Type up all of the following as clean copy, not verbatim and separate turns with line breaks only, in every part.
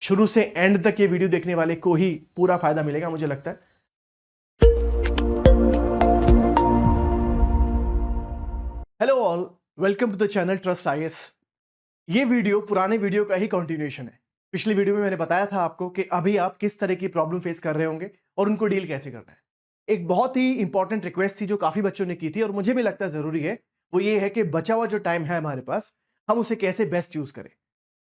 शुरू से एंड तक ये वीडियो देखने वाले को ही पूरा फायदा मिलेगा मुझे लगता है। Hello all, welcome to the channel Trust IAS. ये वीडियो पुराने वीडियो का ही कंटिन्यूएशन है। पिछली वीडियो में मैंने बताया था आपको कि अभी आप किस तरह की प्रॉब्लम फेस कर रहे होंगे और उनको डील कैसे करना है। एक बहुत ही इंपॉर्टेंट रिक्वेस्ट थी जो काफी बच्चों ने की थी और मुझे भी लगता है जरूरी है, वो ये है कि बचा हुआ जो टाइम है हमारे पास, हम उसे कैसे बेस्ट यूज करें।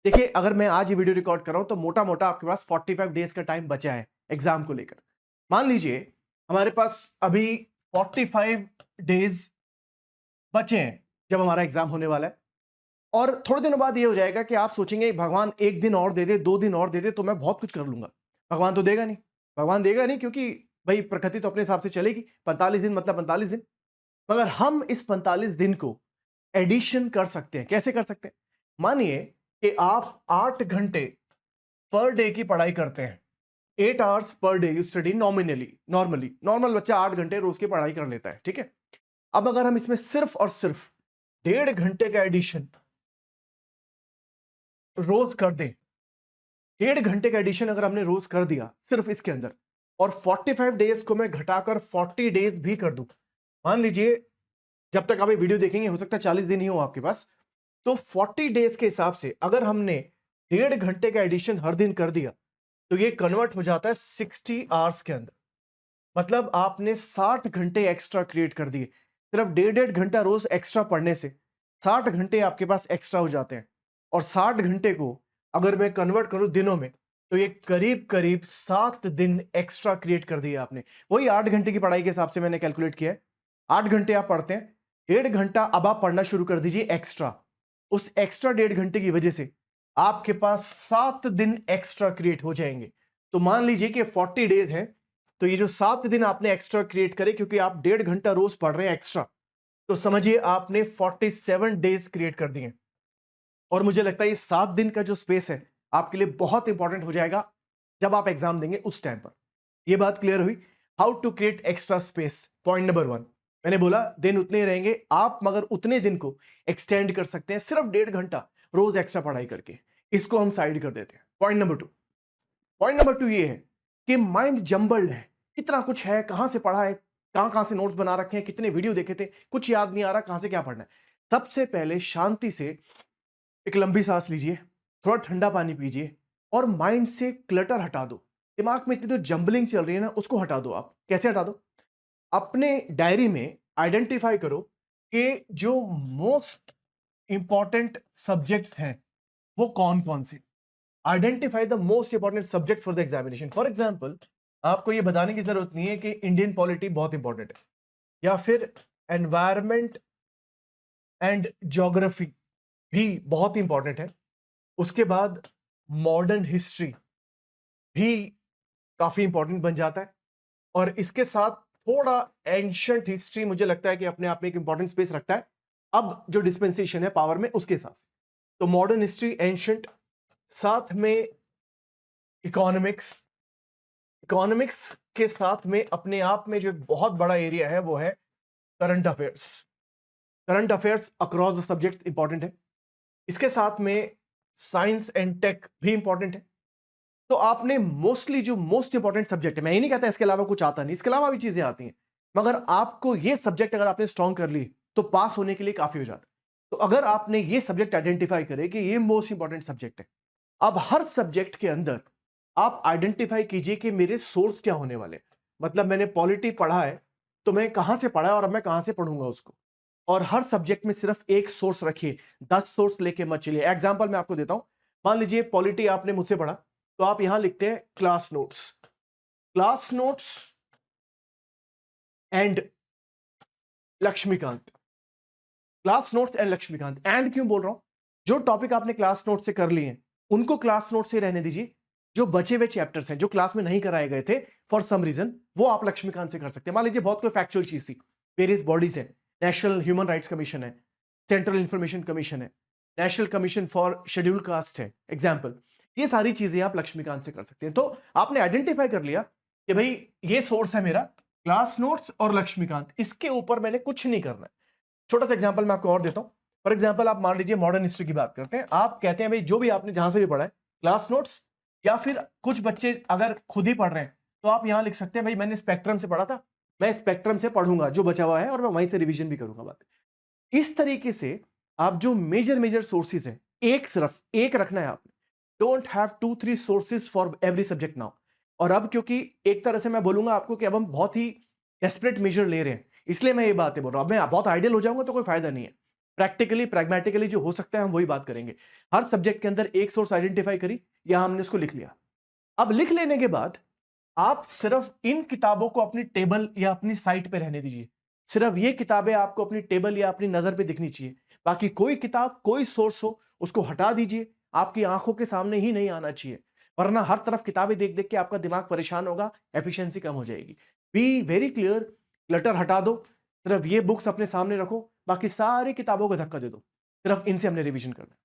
देखिए, अगर मैं आज ये वीडियो रिकॉर्ड कर रहा हूं तो मोटा मोटा आपके पास 45 डेज का टाइम बचा है एग्जाम को लेकर। मान लीजिए हमारे पास अभी 45 डेज बचे हैं जब हमारा एग्जाम होने वाला है, और थोड़े दिनों बाद ये हो जाएगा कि आप सोचेंगे भगवान एक दिन और दे दे, 2 दिन और दे दे तो मैं बहुत कुछ कर लूंगा। भगवान तो देगा नहीं, भगवान देगा नहीं, क्योंकि भाई प्रकृति तो अपने हिसाब से चलेगी। 45 दिन मतलब 45 दिन। मगर हम इस 45 दिन को एडिशन कर सकते हैं। कैसे कर सकते हैं? मानिए कि आप 8 घंटे पर डे की पढ़ाई करते हैं। 8 hours per day you study normally normal बच्चा 8 घंटे रोज की पढ़ाई कर लेता है, ठीक है। अब अगर हम इसमें सिर्फ और सिर्फ 1.5 घंटे का एडिशन रोज कर दें, 1.5 घंटे का एडिशन अगर हमने रोज कर दिया सिर्फ इसके अंदर, और 45 डेज को मैं घटाकर 40 डेज भी कर दूं, मान लीजिए जब तक आप ये वीडियो देखेंगे हो सकता है 40 दिन ही हो आपके पास, तो 40 डेज के हिसाब से अगर हमने 1.5 घंटे का एडिशन हर दिन कर दिया तो ये कन्वर्ट हो जाता है 60 आवर्स के अंदर। मतलब आपने 60 घंटे एक्स्ट्रा क्रिएट कर दिए। सिर्फ 1.5 घंटा रोज एक्स्ट्रा पढ़ने से 60 घंटे आपके पास एक्स्ट्रा हो जाते हैं। और 60 घंटे को अगर मैं कन्वर्ट करूं दिनों में, तो ये करीब करीब 7 दिन एक्स्ट्रा क्रिएट कर दिए आपने। वही 8 घंटे की पढ़ाई के हिसाब से मैंने कैलकुलेट किया है। 8 घंटे आप पढ़ते हैं, 1.5 घंटा अब आप पढ़ना शुरू कर दीजिए एक्स्ट्रा। उस एक्स्ट्रा 1.5 घंटे की वजह से आपके पास 7 दिन एक्स्ट्रा क्रिएट हो जाएंगे। तो मान लीजिए कि 40 डेज है, तो ये जो 7 दिन आपने एक्स्ट्रा क्रिएट करे, क्योंकि आप 1.5 घंटा रोज पढ़ रहे हैं एक्स्ट्रा, तो समझिए आपने 47 डेज क्रिएट कर दिए। और मुझे लगता है ये 7 दिन का जो स्पेस है आपके लिए बहुत इंपॉर्टेंट हो जाएगा जब आप एग्जाम देंगे उस टाइम पर। ये बात क्लियर हुई? How to create extra space, point number 1। मैंने बोला दिन उतने ही रहेंगे, आप मगर उतने दिन को एक्सटेंड कर सकते हैं सिर्फ 1.5 घंटा रोज एक्स्ट्रा पढ़ाई करके। इसको हम साइड कर देते हैं। Point number 2। पॉइंट नंबर 2 ये है कि माइंड जंबल्ड है, कितना कुछ है, कहां से पढ़ा है, कहां कहां से नोट्स बना रखे हैं, कितने वीडियो देखे थे, कुछ याद नहीं आ रहा कहां से क्या पढ़ना है। सबसे पहले शांति से एक लंबी सांस लीजिए, थोड़ा ठंडा पानी पीजिए और माइंड से क्लटर हटा दो। दिमाग में इतनी जो जंबलिंग चल रही है ना, उसको हटा दो। आप कैसे हटा दो? अपने डायरी में आइडेंटिफाई करो कि जो मोस्ट इंपॉर्टेंट सब्जेक्ट्स हैं वो कौन कौन से। Identify the most important subjects for the examination. For example, आपको ये बताने की जरूरत नहीं है कि इंडियन पॉलिटी बहुत इंपॉर्टेंट है, या फिर एनवायरमेंट एंड ज्योग्राफी भी बहुत इंपॉर्टेंट है। उसके बाद मॉडर्न हिस्ट्री भी काफी इंपॉर्टेंट बन जाता है, और इसके साथ थोड़ा एंशिएंट हिस्ट्री मुझे लगता है कि अपने आप में एक इंपॉर्टेंट स्पेस रखता है अब जो डिस्पेंसेशन है पावर में उसके हिसाब से। तो मॉडर्न हिस्ट्री, एंशिएंट, साथ में इकोनॉमिक्स। इकोनॉमिक्स के साथ में अपने आप में जो बहुत बड़ा एरिया है वो है current affairs. Current affairs across the subjects important है। इसके साथ में साइंस एंड टेक भी इंपॉर्टेंट है। तो आपने मोस्टली जो मोस्ट इंपॉर्टेंट सब्जेक्ट है, मैं ये नहीं कहता इसके अलावा कुछ आता नहीं, इसके अलावा भी चीजें आती हैं, मगर आपको ये सब्जेक्ट अगर आपने स्ट्रॉन्ग कर ली तो पास होने के लिए काफी हो जाता है। तो अगर आपने ये सब्जेक्ट आइडेंटिफाई करे कि ये मोस्ट इंपॉर्टेंट सब्जेक्ट है, अब हर सब्जेक्ट के अंदर आप आइडेंटिफाई कीजिए कि मेरे सोर्स क्या होने वाले। मतलब मैंने पॉलिटी पढ़ा है तो मैं कहां से पढ़ा है और अब मैं कहां से पढ़ूंगा उसको। और हर सब्जेक्ट में सिर्फ एक सोर्स रखिए, 10 सोर्स लेके मत चलिए। एग्जांपल मैं आपको देता हूं। मान लीजिए पॉलिटी आपने मुझसे पढ़ा, तो आप यहां लिखते हैं class notes. Class notes and Laxmikanth. Class notes and Laxmikanth. And क्यों बोल रहा हूं? जो टॉपिक आपने क्लास नोट से कर लिए हैं उनको क्लास नोट से रहने दीजिए। जो बचे हुए चैप्टर्स हैं जो क्लास में नहीं कराए गए थे फॉर सम रीजन, वो आप लक्ष्मीकांत से कर सकते हैं। मान लीजिए बहुत कोई फैक्चुअल चीज थी, वेरियस बॉडीज है, नेशनल ह्यूमन राइट्स कमीशन है, सेंट्रल इंफॉर्मेशन कमीशन है, national commission for schedule caste है, एग्जाम्पल, ये सारी चीजें आप लक्ष्मीकांत से कर सकते हैं। तो आपने आइडेंटिफाई कर लिया कि भाई ये सोर्स है मेरा क्लास नोट्स और लक्ष्मीकांत, इसके ऊपर मैंने कुछ नहीं करना है। छोटा सा एग्जांपल मैं आपको और देता हूं। फॉर एग्जांपल आप मान लीजिए मॉडर्न हिस्ट्री की बात करते हैं, आप कहते हैं भाई जो भी आपने जहां से भी पढ़ा है, क्लास नोट्स या फिर कुछ बच्चे अगर खुद ही पढ़ रहे हैं तो आप यहां लिख सकते हैं भाई मैंने स्पेक्ट्रम से पढ़ा था, मैं स्पेक्ट्रम से पढ़ूंगा जो बचा हुआ है और मैं वहीं से रिवीजन भी करूंगा। बात इस तरीके से आप जो मेजर सोर्सेज है सिर्फ एक रखना है आपने। Don't have 2-3 sources for every subject now. और अब क्योंकि एक तरह से मैं बोलूंगा आपको कि अब हम बहुत ही डेस्परेट मेजर ले रहे हैं, इसलिए मैं ये बातें बोल रहा हूं। अब मैं बहुत आइडियल हो जाऊंगा तो कोई फायदा नहीं है। प्रैक्टिकली प्रैग्मेटिकली जो हो सकता है हम वही बात करेंगे। हर सब्जेक्ट के अंदर एक सोर्स आइडेंटिफाई करी या हमने उसको लिख लिया। अब लिख लेने के बाद आप सिर्फ इन किताबों को अपनी टेबल या अपनी साइट पे रहने दीजिए। सिर्फ ये किताबें आपको अपनी टेबल या अपनी नजर पे दिखनी चाहिए। बाकी कोई किताब कोई सोर्स हो उसको हटा दीजिए, आपकी आंखों के सामने ही नहीं आना चाहिए, वरना हर तरफ किताबें देख देख के आपका दिमाग परेशान होगा, एफिशिएंसी कम हो जाएगी। बी वेरी क्लियर, क्लटर हटा दो, सिर्फ ये बुक्स अपने सामने रखो, बाकी सारी किताबों को धक्का दे दो, सिर्फ इनसे हमने रिवीजन करना है।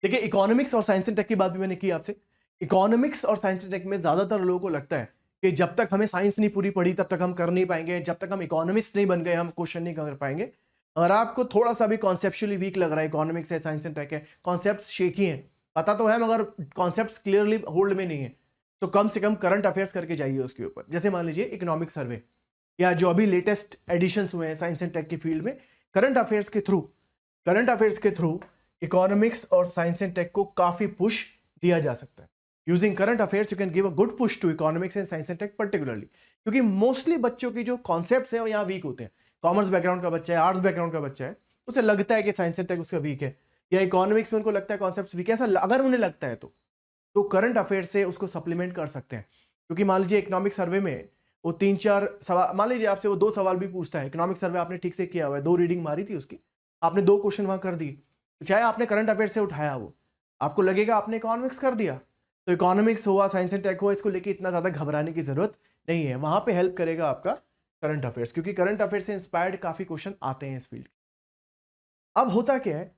देखिए इकोनॉमिक्स और साइंस एंड टेक की बात भी मैंने की आपसे। इकोनॉमिक्स और साइंस एंड टेक में ज्यादातर लोगों को लगता है कि जब तक हमें साइंस नहीं पूरी पड़ी तब तक हम कर नहीं पाएंगे, जब तक हम इकोनॉमिस्ट नहीं बन गए हम क्वेश्चन नहीं कर पाएंगे। अगर आपको थोड़ा सा भी कॉन्सेप्चुअली वीक लग रहा है, इकोनॉमिक्स है साइंस एंड टेक है, कॉन्सेप्ट शेकी हैं, पता तो है मगर कॉन्सेप्ट क्लियरली होल्ड में नहीं है, तो कम से कम करंट अफेयर्स करके जाइए उसके ऊपर। जैसे मान लीजिए इकोनॉमिक सर्वे या जो अभी लेटेस्ट एडिशंस हुए हैं साइंस एंड टेक की फील्ड में, करंट अफेयर्स के थ्रू इकोनॉमिक्स और साइंस एंड टेक को काफी पुश दिया जा सकता है। Using current affairs you can give a good push to economics and science and tech particularly, क्योंकि मोस्टली बच्चों की जो कॉन्सेप्ट्स हैं वो यहाँ वीक होते हैं। कॉमर्स बैकग्राउंड का बच्चा है, आर्ट्स बैकग्राउंड का बच्चा है, उसे लगता है कि साइंस एंड टेक उसका वीक है, या इकोनॉमिक्स में उनको लगता है कॉन्सेप्ट्स वीक है। ऐसा अगर उन्हें लगता है तो करंट अफेयर से उसको सप्लीमेंट कर सकते हैं। क्योंकि मान लीजिए इकोनॉमिक सर्वे में वो 3-4 सवाल, मान लीजिए आपसे वो 2 सवाल भी पूछता है, इकोनॉमिक सर्वे आपने ठीक से किया हुआ है, 2 रीडिंग मारी थी उसकी, आपने 2 क्वेश्चन वहां कर दी, तो चाहे आपने करंट अफेयर से उठाया, वो आपको लगेगा आपने इकोनॉमिक्स कर दिया। तो इकोनॉमिक्स हुआ साइंस एंड टेक हुआ, इसको लेके इतना ज्यादा घबराने की जरूरत नहीं है। वहां पे हेल्प करेगा आपका करंट अफेयर्स, क्योंकि करंट अफेयर से इंस्पायर्ड काफी क्वेश्चन आते हैं इस फील्ड। अब होता क्या है,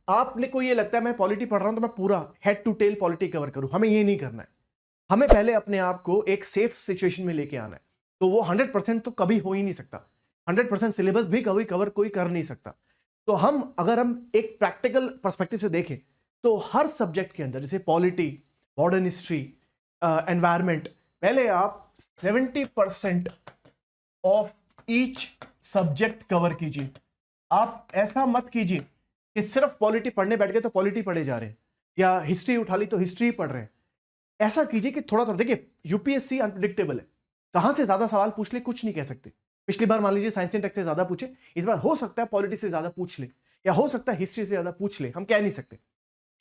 आपने को ये लगता है मैं पॉलिटी पढ़ रहा हूं तो मैं पूरा head to tail polity cover करूं, हमें ये नहीं करना है। हमें पहले अपने आप को एक सेफ सिचुएशन में लेके आना है। तो वो 100% तो कभी हो ही नहीं सकता, 100% सिलेबस भी कभी कवर कोई कर नहीं सकता। तो अगर हम एक प्रैक्टिकल पर्सपेक्टिव से देखें तो हर सब्जेक्ट के अंदर, जैसे पॉलिटी, मॉडर्न हिस्ट्री, एनवायरमेंट, पहले आप 70% ऑफ ईच सब्जेक्ट कवर कीजिए। आप ऐसा मत कीजिए कि सिर्फ पॉलिटी पढ़ने बैठ गए तो पॉलिटी पढ़े जा रहे हैं, या हिस्ट्री उठा ली तो हिस्ट्री पढ़ रहे हैं। ऐसा कीजिए कि थोड़ा थोड़ा, देखिए यूपीएससी अनप्रेडिक्टेबल है, कहां से ज्यादा सवाल पूछ ले कुछ नहीं कह सकते। पिछली बार मान लीजिए साइंस एंड टेक से ज्यादा पूछे, इस बार हो सकता है पॉलिटी से ज्यादा पूछ ले, या हो सकता है हिस्ट्री से ज्यादा पूछ ले, हम कह नहीं सकते।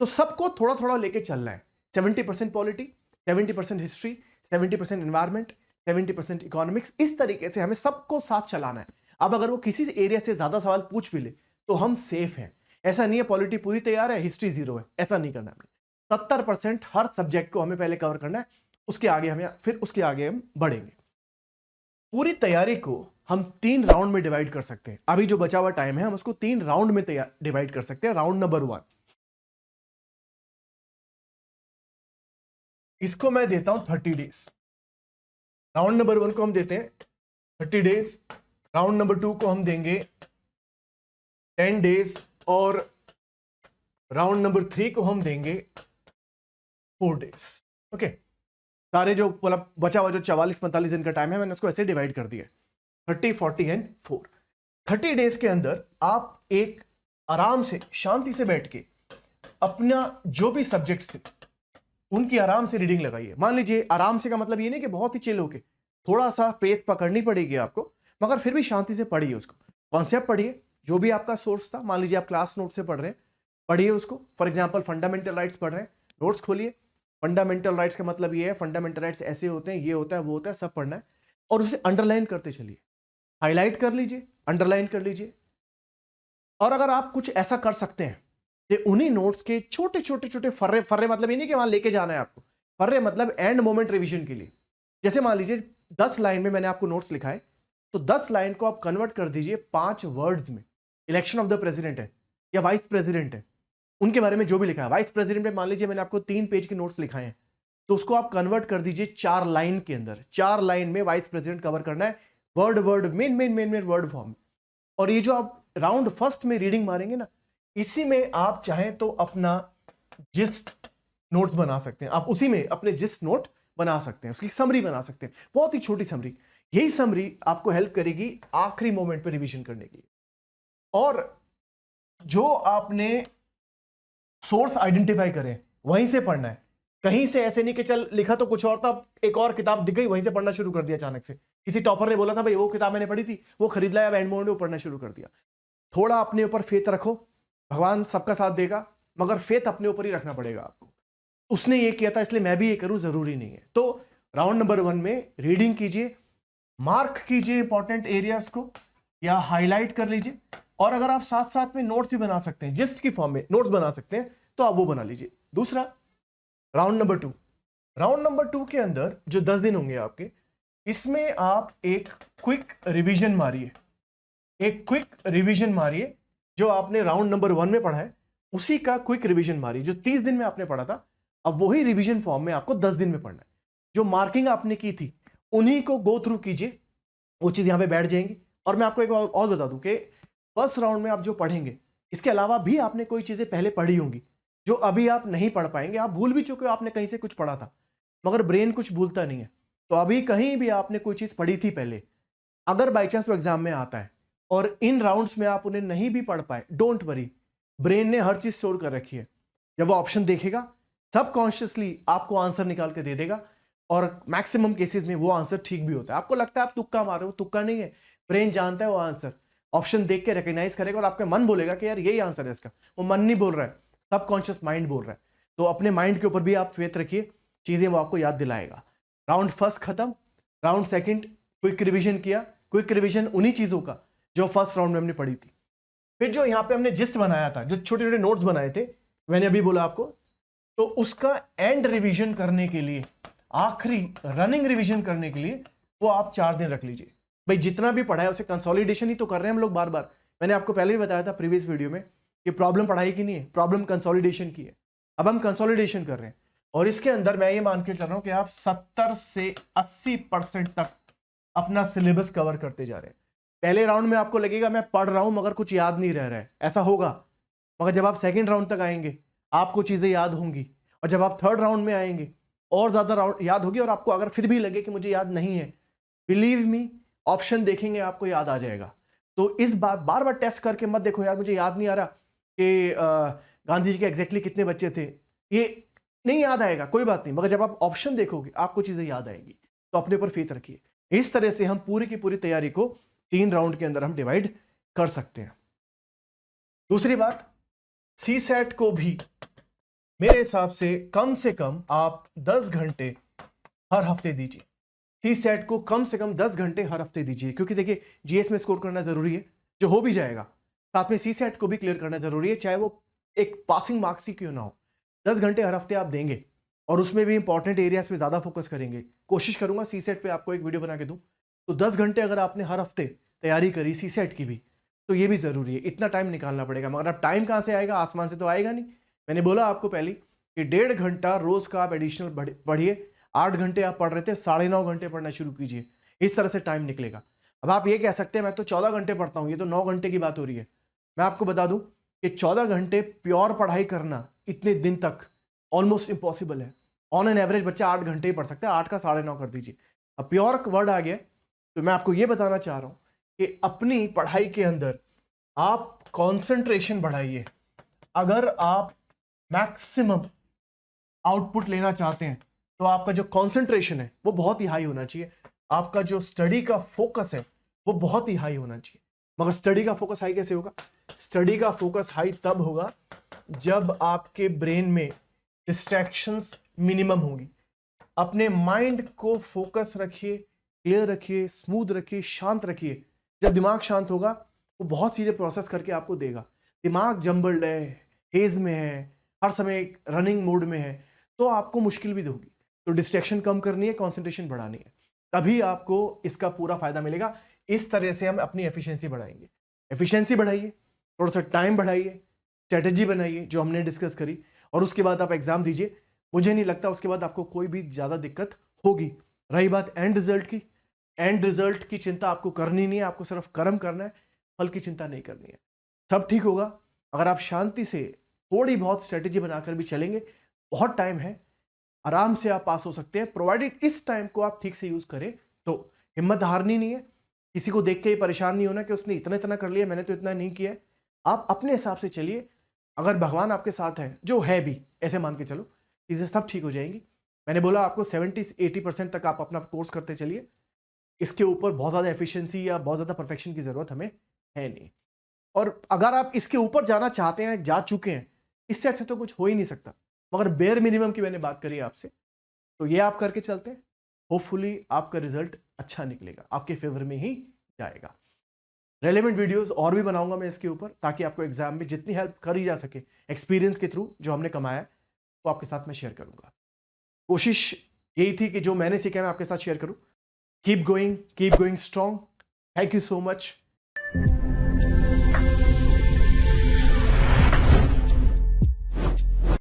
तो सबको थोड़ा थोड़ा लेके चलना है। 70% पॉलिटी, 70% हिस्ट्री, 70% एनवायरमेंट, 70% इकोनॉमिक्स, इस तरीके से हमें सबको साथ चलाना है। अब अगर वो किसी एरिया से ज्यादा सवाल पूछ भी ले तो हम सेफ हैं। ऐसा नहीं है पॉलिटी पूरी तैयार है हिस्ट्री 0 है, ऐसा नहीं करना है। 70% हर सब्जेक्ट को हमें पहले कवर करना है, उसके आगे हम बढ़ेंगे। पूरी तैयारी को हम 3 राउंड में डिवाइड कर सकते हैं। अभी जो बचा हुआ टाइम है हम उसको 3 राउंड में डिवाइड कर सकते हैं। राउंड नंबर 1, इसको मैं देता हूं 30 डेज। राउंड नंबर 1 को हम देते हैं 30 डेज, राउंड नंबर 2 को हम देंगे 10 डेज, और राउंड नंबर 3 को हम देंगे 4 डेज। ओके, सारे जो मतलब बचा हुआ जो 44-45 दिन का टाइम है मैंने उसको ऐसे डिवाइड कर दिया, 30, 40 एंड 4। 30 डेज के अंदर आप एक आराम से शांति से बैठ के अपना जो भी सब्जेक्ट्स थे उनकी आराम से रीडिंग लगाइए। मान लीजिए आराम से का मतलब ये नहीं कि बहुत ही चिल होके, थोड़ा सा पेस पकड़नी पड़ेगी आपको, मगर फिर भी शांति से पढ़िए उसको। कॉन्सेप्ट पढ़िए, जो भी आपका सोर्स था, मान लीजिए आप क्लास नोट से पढ़ रहे हैं, पढ़िए उसको। फॉर एग्जांपल फंडामेंटल राइट्स पढ़ रहे हैं, नोट्स खोलिए। फंडामेंटल राइट्स का मतलब ये है, फंडामेंटल राइट्स ऐसे होते हैं, ये होता है, वो होता है, सब पढ़ना है, और उसे अंडरलाइन करते चलिए। हाईलाइट कर लीजिए, अंडरलाइन कर लीजिए। और अगर आप कुछ ऐसा कर सकते हैं कि उन्हीं नोट्स के छोटे छोटे छोटे फर्रे मतलब ये नहीं कि वहां लेके जाना है आपको, फर्रे मतलब एंड मोमेंट रिवीजन के लिए। जैसे मान लीजिए 10 लाइन में मैंने आपको नोट्स लिखा है, तो 10 लाइन को आप कन्वर्ट कर दीजिए 5 वर्ड्स में। इलेक्शन ऑफ द प्रेसिडेंट है या वाइस प्रेसिडेंट है, उनके बारे में जो भी लिखा है। वाइस प्रेसिडेंट में मान लीजिए मैंने आपको 3 पेज के नोट्स लिखाए हैं, तो उसको आप कन्वर्ट कर दीजिए 4 लाइन के अंदर। 4 लाइन में वाइस प्रेसिडेंट कवर करना है, word word main word form. और ये जो आप राउंड फर्स्ट में रीडिंग मारेंगे ना, इसी में आप चाहें तो अपना जिस्ट नोट्स बना सकते हैं, आप उसी में अपने जिस्ट नोट बना सकते हैं, उसकी समरी बना सकते हैं, बहुत ही छोटी समरी। यही समरी आपको हेल्प करेगी आखिरी मोमेंट पे रिवीजन करने की। और जो आपने सोर्स आइडेंटिफाई करें वहीं से पढ़ना है, कहीं से ऐसे नहीं कि चल लिखा तो कुछ और था, एक और किताब दिख गई वहीं से पढ़ना शुरू कर दिया अचानक से। किसी टॉपर ने बोला था भाई वो किताब मैंने पढ़ी थी, वो खरीद लाया, एंड मोमेंट में पढ़ना शुरू कर दिया। थोड़ा अपने ऊपर फेथ रखो, भगवान सबका साथ देगा, मगर फेथ अपने ऊपर ही रखना पड़ेगा आपको। उसने ये किया था इसलिए मैं भी ये करूं जरूरी नहीं है। तो राउंड नंबर 1 में रीडिंग कीजिए, मार्क कीजिए इंपॉर्टेंट एरियाज को या हाईलाइट कर लीजिए, और अगर आप साथ साथ में नोट्स भी बना सकते हैं, जिस्ट की फॉर्म में नोट्स बना सकते हैं तो आप वो बना लीजिए। दूसरा, राउंड नंबर 2, राउंड नंबर 2 के अंदर जो 10 दिन होंगे आपके, इसमें आप एक क्विक रिवीजन मारिए, एक क्विक रिवीजन मारिए। जो आपने राउंड नंबर 1 में पढ़ा है उसी का क्विक रिवीजन मारिए। जो 30 दिन में आपने पढ़ा था अब वही रिवीजन फॉर्म में आपको 10 दिन में पढ़ना है। जो मार्किंग आपने की थी उन्हीं को गो थ्रू कीजिए, वो चीज यहां पे बैठ जाएंगी। और मैं आपको एक और बता दूं कि फर्स्ट राउंड में आप जो पढ़ेंगे इसके अलावा भी आपने कोई चीजें पहले पढ़ी होंगी जो अभी आप नहीं पढ़ पाएंगे। आप भूल भी चुके हो, आपने कहीं से कुछ पढ़ा था, मगर ब्रेन कुछ भूलता नहीं है। तो अभी कहीं भी आपने कोई चीज पढ़ी थी पहले, अगर बाई चांस वो एग्जाम में आता है और इन राउंड्स में आप उन्हें नहीं भी पढ़ पाए, डोंट वरी, ब्रेन ने हर चीज स्टोर कर रखी है। जब वो ऑप्शन देखेगा सबकॉन्शियसली आपको आंसर निकाल के दे देगा, और मैक्सिमम केसेस में वो आंसर ठीक भी होता है। आपको लगता है आप तुक्का मार रहे हो, तुक्का नहीं है, ब्रेन जानता है वो आंसर, ऑप्शन देख के रिकॉग्नाइज करेगा और आपका मन बोलेगा कि यार यही आंसर है इसका। वो मन नहीं बोल रहा है, सबकॉन्शियस माइंड बोल रहा है। तो अपने माइंड के ऊपर भी आप फेथ रखिए, चीजें वो आपको याद दिलाएगा। राउंड फर्स्ट खत्म, राउंड सेकंड क्विक रिवीजन किया। क्विक रिवीजन उन्हीं चीजों का जो फर्स्ट राउंड में हमने पढ़ी थी। फिर जो यहाँ पे हमने जिस्ट बनाया था, जो छोटे छोटे नोट्स बनाए थे, मैंने अभी बोला आपको, तो उसका एंड रिवीजन करने के लिए, आखिरी रनिंग रिवीजन करने के लिए वो आप 4 दिन रख लीजिए। भाई जितना भी पढ़ा है उसे कंसोलिडेशन ही तो कर रहे हैं हम लोग बार बार। मैंने आपको पहले भी बताया था प्रीवियस वीडियो में कि प्रॉब्लम पढ़ाई की नहीं है, प्रॉब्लम कंसोलिडेशन की है। अब हम कंसोलिडेशन कर रहे हैं और इसके अंदर मैं ये मान के चल रहा हूं कि आप 70 से 80% तक अपना सिलेबस कवर करते जा रहे हैं। पहले राउंड में आपको लगेगा मैं पढ़ रहा हूं मगर कुछ याद नहीं रह रहा है, ऐसा होगा। मगर जब आप सेकंड राउंड तक आएंगे आपको चीजें याद होंगी, और जब आप थर्ड राउंड में आएंगे और ज्यादा राउंड याद होगी। और आपको अगर फिर भी लगे कि मुझे याद नहीं है, बिलीव मी, ऑप्शन देखेंगे आपको याद आ जाएगा। तो इस बात बार बार टेस्ट करके मत देखो यार मुझे याद नहीं आ रहा कि गांधी जी के एग्जैक्टली कितने बच्चे थे, ये नहीं याद आएगा, कोई बात नहीं। मगर जब आप ऑप्शन देखोगे आपको चीजें याद आएंगी। तो अपने ऊपर फेथ रखिए। इस तरह से हम पूरी की पूरी तैयारी को 3 राउंड के अंदर हम डिवाइड कर सकते हैं। दूसरी बात, सीसैट को भी मेरे हिसाब से कम आप 10 घंटे हर हफ्ते दीजिए। सीसैट को कम से कम 10 घंटे हर हफ्ते दीजिए, क्योंकि देखिए जीएस में स्कोर करना जरूरी है, जो हो भी जाएगा, साथ में सीसैट को भी क्लियर करना जरूरी है, चाहे वो एक पासिंग मार्क्स ही क्यों ना हो। 10 घंटे हर हफ्ते आप देंगे और उसमें भी इंपॉर्टेंट एरियाज पे ज्यादा फोकस करेंगे। कोशिश करूंगा सीसैट पे आपको एक वीडियो बना के दूं। तो 10 घंटे अगर आपने हर हफ्ते तैयारी करी सीसैट की भी, तो ये भी जरूरी है, इतना टाइम निकालना पड़ेगा। मगर अब टाइम कहां से आएगा, आसमान से तो आएगा नहीं। मैंने बोला आपको पहले कि 1.5 घंटा रोज का आप एडिशनल पढ़िए। 8 घंटे आप पढ़ रहे थे, 9.5 घंटे पढ़ना शुरू कीजिए, इस तरह से टाइम निकलेगा। अब आप ये कह सकते हैं मैं तो 14 घंटे पढ़ता हूं, ये तो 9 घंटे की बात हो रही है। मैं आपको बता दूं कि 14 घंटे प्योर पढ़ाई करना इतने दिन तक ऑलमोस्ट इम्पॉसिबल है। ऑन एन एवरेज बच्चा 8 घंटे ही पढ़ सकता है, 8 का 9.5 कर दीजिए। अब प्योर वर्ड आ गया, तो मैं आपको ये बताना चाह रहा हूं कि अपनी पढ़ाई के अंदर आप कॉन्सेंट्रेशन बढ़ाइए। अगर आप मैक्सिमम आउटपुट लेना चाहते हैं तो आपका जो कॉन्सेंट्रेशन है वो बहुत ही हाई होना चाहिए। आपका जो स्टडी का फोकस है वो बहुत ही हाई होना चाहिए। मगर स्टडी का फोकस हाई कैसे होगा? स्टडी का फोकस हाई तब होगा जब आपके ब्रेन में डिस्ट्रैक्शंस मिनिमम होंगी। अपने माइंड को फोकस रखिए, क्लियर रखिए, स्मूथ रखिए, शांत रखिए। जब दिमाग शांत होगा वो बहुत चीजें प्रोसेस करके आपको देगा। दिमाग जम्बल्ड है, हेज में है, हर समय रनिंग मोड में है, तो आपको मुश्किल भी होगी। तो डिस्ट्रैक्शन कम करनी है, कंसंट्रेशन बढ़ानी है, तभी आपको इसका पूरा फायदा मिलेगा। इस तरह से हम अपनी एफिशिएंसी बढ़ाएंगे। एफिशिएंसी बढ़ाइए, थोड़ा सा टाइम बढ़ाइए, स्ट्रेटेजी बनाइए जो हमने डिस्कस करी, और उसके बाद आप एग्जाम दीजिए। मुझे नहीं लगता उसके बाद आपको कोई भी ज्यादा दिक्कत होगी। रही बात एंड रिजल्ट की, एंड रिजल्ट की चिंता आपको करनी नहीं है, आपको सिर्फ कर्म करना है, फल की चिंता नहीं करनी है। सब ठीक होगा अगर आप शांति से थोड़ी बहुत स्ट्रेटेजी बनाकर भी चलेंगे बहुत टाइम है, आराम से आप पास हो सकते हैं, प्रोवाइडेड इस टाइम को आप ठीक से यूज करें। तो हिम्मत हारनी नहीं है, किसी को देख के ही परेशान नहीं होना कि उसने इतना इतना कर लिया, मैंने तो इतना नहीं किया है। आप अपने हिसाब से चलिए, अगर भगवान आपके साथ है, जो है भी, ऐसे मान के चलो, चीजें सब ठीक हो जाएंगी। मैंने बोला आपको 70-80% तक आप अपना कोर्स करते चलिए, इसके ऊपर बहुत ज्यादा एफिशिएंसी या बहुत ज्यादा परफेक्शन की जरूरत हमें है नहीं। और अगर आप इसके ऊपर जाना चाहते हैं, जा चुके हैं, इससे अच्छा तो कुछ हो ही नहीं सकता। मगर बेयर मिनिमम की मैंने बात करी आपसे, तो ये आप करके चलते हैं, होपफुली आपका रिजल्ट अच्छा निकलेगा, आपके फेवर में ही जाएगा। रेलेवेंट वीडियोस और भी बनाऊंगा मैं इसके ऊपर, ताकि आपको एग्जाम में जितनी हेल्प करी जा सके एक्सपीरियंस के थ्रू जो हमने कमाया है, वो आपके साथ मैं शेयर करूंगा। कोशिश यही थी कि जो मैंने सीखा है मैं आपके साथ शेयर करूं। Keep going strong. Thank you so much.